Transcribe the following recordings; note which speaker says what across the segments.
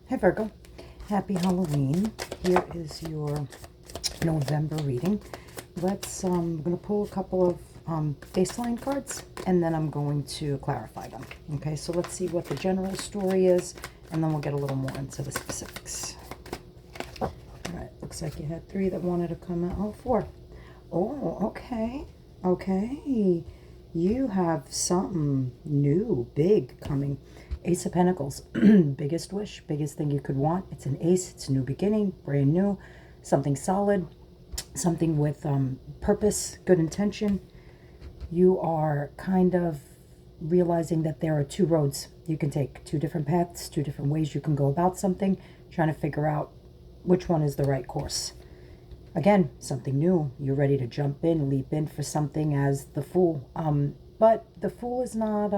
Speaker 1: Hi Virgo, happy Halloween. Here is your November reading. I'm going to pull a couple of baseline cards and then I'm going to clarify them. Okay, so let's see what the general story is and then we'll get a little more into the specifics. All right, looks like you had 3 that wanted to come out. Oh, 4. Oh, okay. Okay. You have something new, big coming. Ace of Pentacles, biggest wish, biggest thing you could want. It's an ace, it's a new beginning, brand new, something solid, something with purpose, good intention. You are kind of realizing that there are 2 roads you can take, 2 different paths, 2 different ways you can go about something, trying to figure out which one is the right course. Again, something new. You're ready to jump in, leap in for something as the Fool. But the Fool is not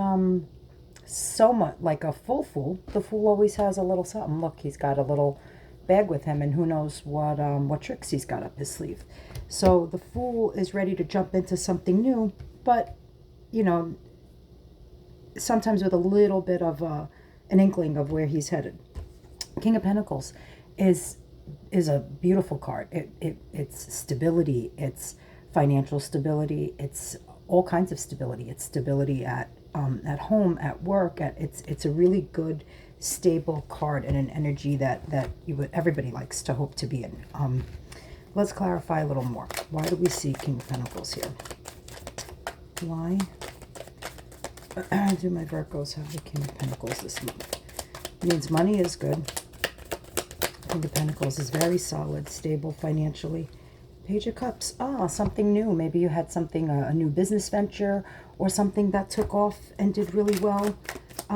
Speaker 1: so much like a full Fool. The Fool always has a little something. Look, he's got a little bag with him, and who knows what tricks he's got up his sleeve. So the Fool is ready to jump into something new, but you know, sometimes with a little bit of an inkling of where he's headed. King of Pentacles is a beautiful card. It's stability, it's financial stability, it's all kinds of stability. It's stability at home, at work. It's a really good, stable card and an energy that everybody likes to hope to be in. Let's clarify a little more. Why do we see King of Pentacles here? Why do my Virgos have the King of Pentacles this month? It means money is good. King of Pentacles is very solid, stable financially. Page of Cups. Something new. Maybe you had something, a new business venture or something that took off and did really well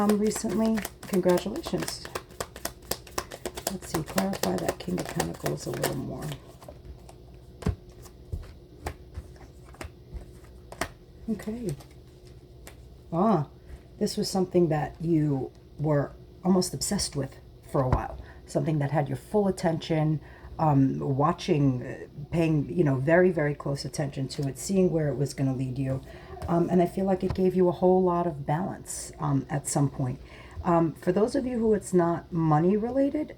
Speaker 1: recently. Congratulations. Let's see, clarify that King of Pentacles a little more. Okay. This was something that you were almost obsessed with for a while. Something that had your full attention, watching, paying, very, very close attention to it, seeing where it was going to lead you. And I feel like it gave you a whole lot of balance at some point. For those of you who it's not money related,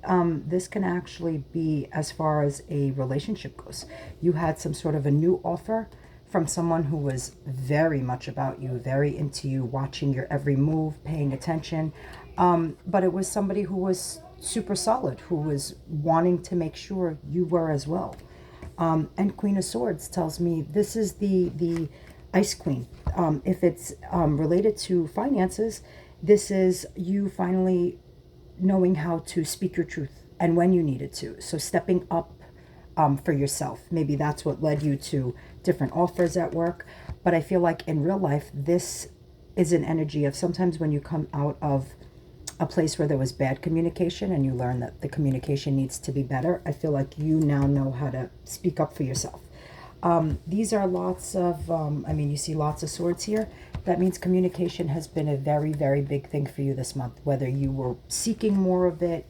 Speaker 1: this can actually be as far as a relationship goes. You had some sort of a new offer from someone who was very much about you, very into you, watching your every move, paying attention. But it was somebody who was super solid, who was wanting to make sure you were as well. And Queen of Swords tells me this is the Ice Queen. If it's related to finances, this is you finally knowing how to speak your truth and when you needed to. So stepping up for yourself. Maybe that's what led you to different offers at work. But I feel like in real life, this is an energy of sometimes when you come out of a place where there was bad communication and you learn that the communication needs to be better, I feel like you now know how to speak up for yourself. These are lots of, you see lots of swords here. That means communication has been a very, very big thing for you this month. Whether you were seeking more of it,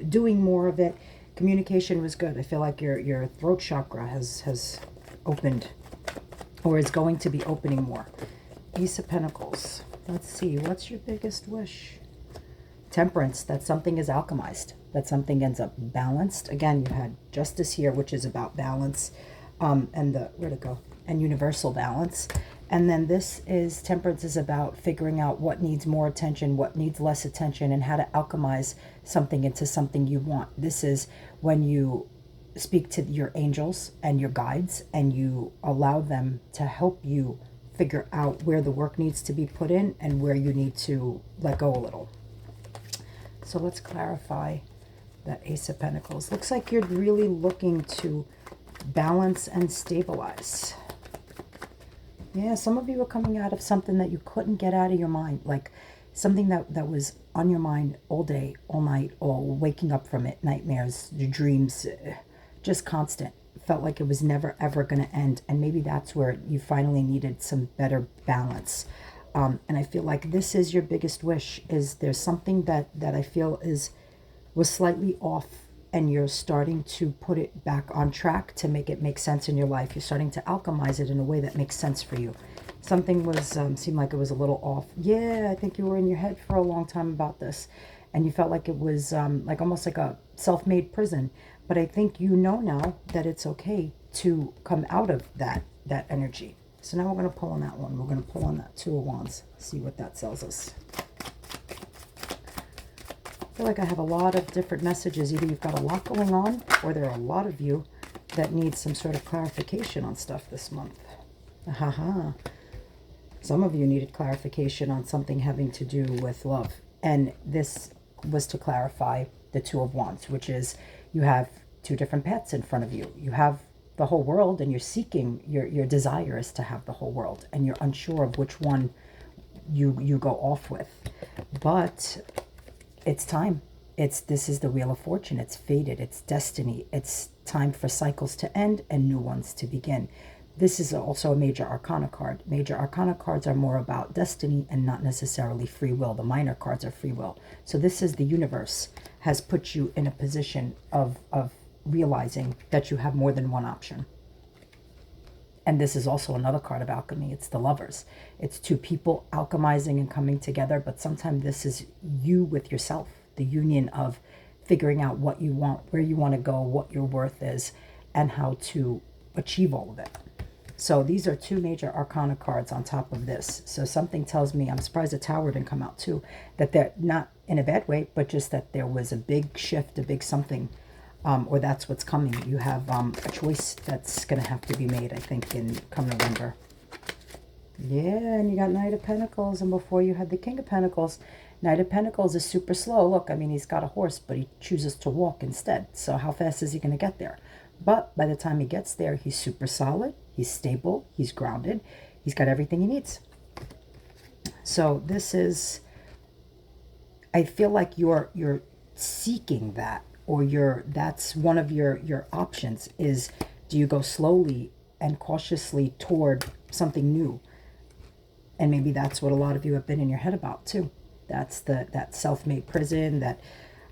Speaker 1: doing more of it, communication was good. I feel like your throat chakra has opened or is going to be opening more. Ace of Pentacles. Let's see, what's your biggest wish? Temperance, that something is alchemized, that something ends up balanced. Again, you had Justice here, which is about balance, where'd it go? And universal balance. And then this is, Temperance is about figuring out what needs more attention, what needs less attention, and how to alchemize something into something you want. This is when you speak to your angels and your guides and you allow them to help you figure out where the work needs to be put in and where you need to let go a little. So let's clarify that Ace of Pentacles. Looks like you're really looking to balance and stabilize. Yeah, some of you are coming out of something that you couldn't get out of your mind, like something that was on your mind all day, all night, or waking up from it, nightmares, your dreams, just constant. Felt like it was never, ever going to end. And maybe that's where you finally needed some better balance. And I feel like this is your biggest wish, is there's something that I feel was slightly off and you're starting to put it back on track to make it make sense in your life. You're starting to alchemize it in a way that makes sense for you. Something was, seemed like it was a little off. Yeah, I think you were in your head for a long time about this. and you felt like it was like almost like a self-made prison. But I think you know now that it's okay to come out of that energy. So now we're going to pull on that one. We're going to pull on that Two of Wands, see what that tells us. I feel like I have a lot of different messages. Either you've got a lot going on, or there are a lot of you that need some sort of clarification on stuff this month. Haha. Some of you needed clarification on something having to do with love. And this was to clarify the Two of Wands, which is you have two different paths in front of you. You have the whole world, and you're seeking, your desire is to have the whole world, and you're unsure of which one you go off with. But it's time. This is the Wheel of Fortune. It's fated. It's destiny. It's time for cycles to end and new ones to begin. This is also a major arcana card. Major arcana cards are more about destiny and not necessarily free will. The minor cards are free will. So this is the universe has put you in a position of realizing that you have more than one option. And this is also another card of alchemy. It's the Lovers. It's two people alchemizing and coming together, but sometimes this is you with yourself, the union of figuring out what you want, where you want to go, what your worth is, and how to achieve all of it. So these are two major arcana cards on top of this. So something tells me, I'm surprised the Tower didn't come out too, that they're not in a bad way, but just that there was a big shift, a big something, or that's what's coming. You have a choice that's going to have to be made, I think, in come November. Yeah, and you got Knight of Pentacles, and before you had the King of Pentacles. Knight of Pentacles is super slow. Look, I mean, he's got a horse, but he chooses to walk instead. So how fast is he going to get there? But by the time he gets there, he's super solid, he's stable, he's grounded, he's got everything he needs. So this is, I feel like you're seeking that, or that's one of your options is, do you go slowly and cautiously toward something new? And maybe that's what a lot of you have been in your head about too. That's that self-made prison, that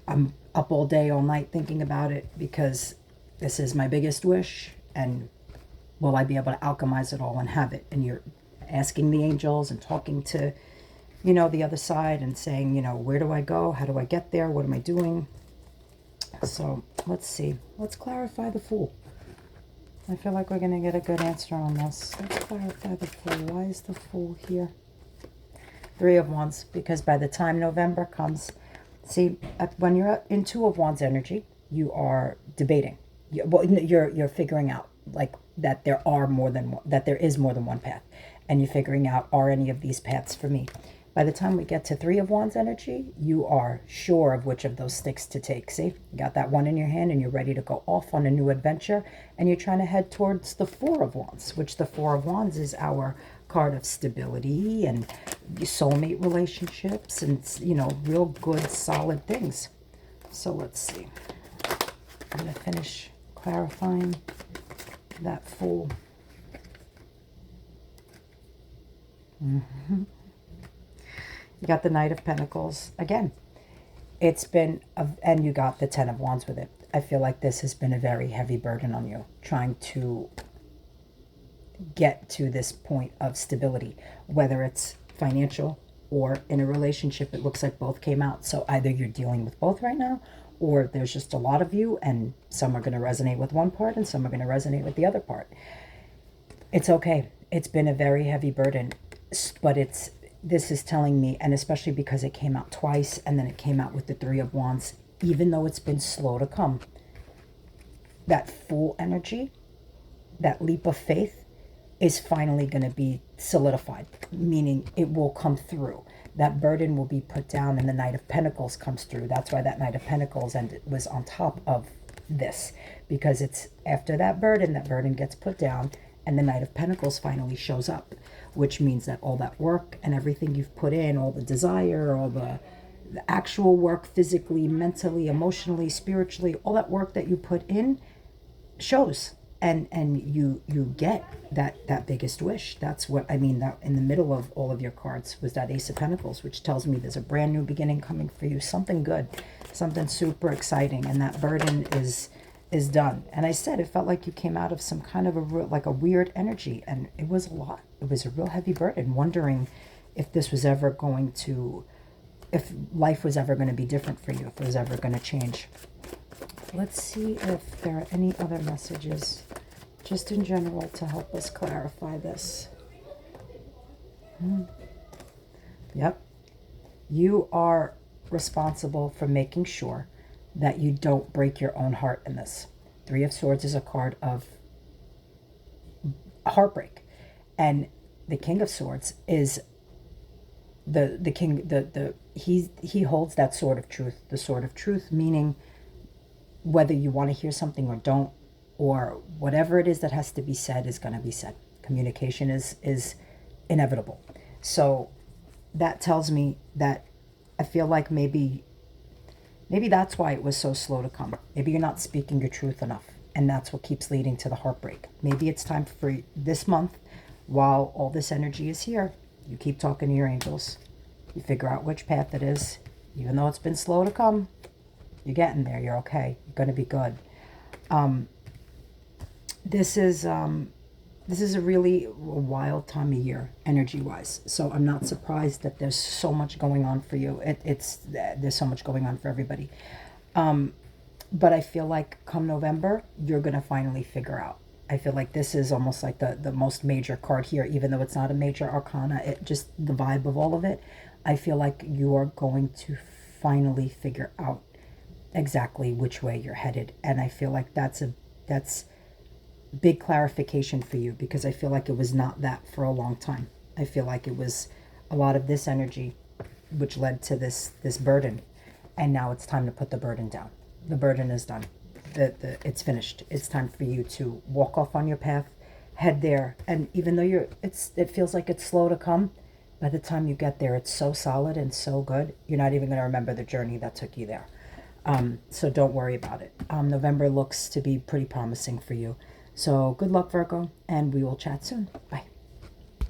Speaker 1: I'm up all day, all night thinking about it because this is my biggest wish, and will I be able to alchemize it all and have it? And you're asking the angels and talking to, the other side and saying, where do I go? How do I get there? What am I doing? So let's see. Let's clarify the Fool. I feel like we're going to get a good answer on this. Let's clarify the Fool. Why is the Fool here? Three of Wands, because by the time November comes, see, when you're in Two of Wands energy, you are debating. You're figuring out like that there is more than one path, and you're figuring out, are any of these paths for me? By the time we get to Three of Wands energy, you are sure of which of those sticks to take. See, you got that one in your hand and you're ready to go off on a new adventure, and you're trying to head towards the Four of Wands, which the Four of Wands is our card of stability and soulmate relationships and, real good, solid things. So let's see. I'm going to finish clarifying that Fool. You got the Knight of Pentacles. Again, it's been, and you got the Ten of Wands with it. I feel like this has been a very heavy burden on you, trying to get to this point of stability, whether it's financial or in a relationship. It looks like both came out. So either you're dealing with both right now, or there's just a lot of you, and some are going to resonate with one part and some are going to resonate with the other part. It's okay. It's been a very heavy burden, but this is telling me, and especially because it came out twice and then it came out with the Three of Wands, even though it's been slow to come, that Fool energy, that leap of faith is finally going to be solidified, meaning it will come through. That burden will be put down and the Knight of Pentacles comes through. That's why that Knight of Pentacles was on top of this, because it's after that burden gets put down and the Knight of Pentacles finally shows up, which means that all that work and everything you've put in, all the desire, all the actual work physically, mentally, emotionally, spiritually, all that work that you put in shows. And you get that biggest wish. That's what I mean. That in the middle of all of your cards was that Ace of Pentacles, which tells me there's a brand new beginning coming for you. Something good, something super exciting, and that burden is done. And I said it felt like you came out of some kind of a weird energy, and it was a lot. It was a real heavy burden, wondering if this was ever going to if life was ever going to be different for you, if it was ever going to change. Let's see if there are any other messages just in general to help us clarify this. Yep. You are responsible for making sure that you don't break your own heart in this. Three of Swords is a card of heartbreak. And the King of Swords is the king, he holds that sword of truth. The sword of truth, meaning whether you want to hear something or don't, or whatever it is that has to be said is going to be said. Communication is inevitable. So that tells me that I feel like maybe that's why it was so slow to come. Maybe you're not speaking your truth enough, and that's what keeps leading to the heartbreak. Maybe it's time for this month, while all this energy is here, you keep talking to your angels. You figure out which path it is. Even though it's been slow to come, you're getting there. You're okay. You're going to be good. This is a really wild time of year, energy-wise. So I'm not surprised that there's so much going on for you. There's so much going on for everybody. But I feel like come November, you're going to finally figure out. I feel like this is almost like the most major card here, even though it's not a major arcana. It just the vibe of all of it. I feel like you are going to finally figure out exactly which way you're headed. And I feel like that's big clarification for you, because I feel like it was not that for a long time. I feel like it was a lot of this energy which led to this burden, and now it's time to put the burden down. The burden is done. It's finished. It's time for you to walk off on your path, head there, and even though it feels like it's slow to come, by the time you get there, it's so solid and so good, you're not even going to remember the journey that took you there. So don't worry about it. November looks to be pretty promising for you. So good luck, Virgo, and we will chat soon. Bye.